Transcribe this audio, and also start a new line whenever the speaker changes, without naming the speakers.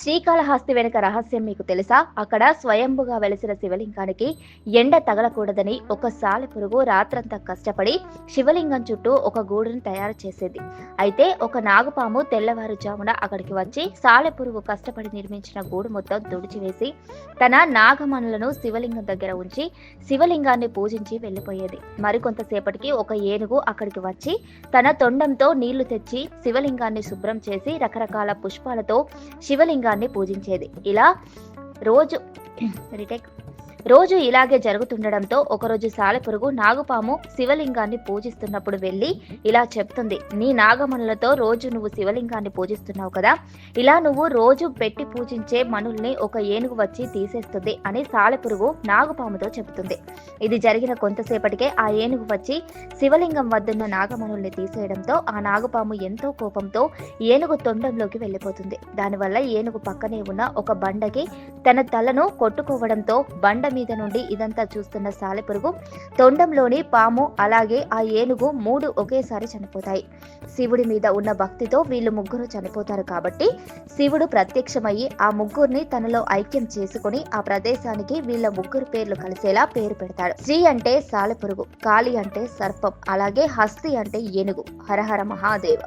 శ్రీకాళహస్తి వెనుక రహస్యం మీకు తెలుసా? అక్కడ స్వయంభుగా వెలిసిన శివలింగానికి ఎండ తగలకూడదని ఒక సాలెపురుగు రాత్రంతా కష్టపడి శివలింగం చుట్టూ ఒక గూడును తయారు చేసేది. అయితే ఒక నాగుపాము తెల్లవారుజామున అక్కడికి వచ్చి సాలెపురుగు కష్టపడి నిర్మించిన గూడు మొత్తం తుడిచివేసి తన నాగమణులను శివలింగం దగ్గర ఉంచి శివలింగాన్ని పూజించి వెళ్లిపోయేది. మరికొంతసేపటికి ఒక ఏనుగు అక్కడికి వచ్చి తన తొండంతో నీళ్లు తెచ్చి శివలింగాన్ని శుభ్రం చేసి రకరకాల పుష్పాలతో శివలింగాన్ని పూజించేది. ఇలా రోజు ఇలాగే జరుగుతుండడంతో ఒకరోజు సాలెపురుగు నాగుపాము శివలింగాన్ని పూజిస్తున్నప్పుడు వెళ్ళి ఇలా చెప్తుంది, నీ నాగమణులతో రోజు నువ్వు శివలింగాన్ని పూజిస్తున్నావు కదా, ఇలా నువ్వు రోజు పెట్టి పూజించే మణుల్ని ఒక ఏనుగు వచ్చి తీసేస్తుంది అని సాలెపురుగు నాగుపాముతో చెబుతుంది. ఇది జరిగిన కొంతసేపటికే ఆ ఏనుగు వచ్చి శివలింగం వద్దున్న నాగమణుల్ని తీసేయడంతో ఆ నాగుపాము ఎంతో కోపంతో ఏనుగు తొండంలోకి వెళ్ళిపోతుంది. దానివల్ల ఏనుగు పక్కనే ఉన్న ఒక బండకి తన తలను కొట్టుకోవడంతో బండ మీద నుండి ఇదంతా చూస్తున్న సాలెపురుగు తొండంలోని పాము అలాగే ఆ ఏనుగు 3 ఒకేసారి చనిపోతాయి. శివుడి మీద ఉన్న భక్తితో వీళ్ళు ముగ్గురు చనిపోతారు కాబట్టి శివుడు ప్రత్యక్షమయ్యి ఆ ముగ్గురిని తనలో ఐక్యం చేసుకుని ఆ ప్రదేశానికి వీళ్ళ ముగ్గురు పేర్లు కలిసేలా పేరు పెడతాడు. శ్రీ అంటే సాలెపురుగు, కాళి అంటే సర్పం, అలాగే హస్తి అంటే ఏనుగు. హరహర మహాదేవ.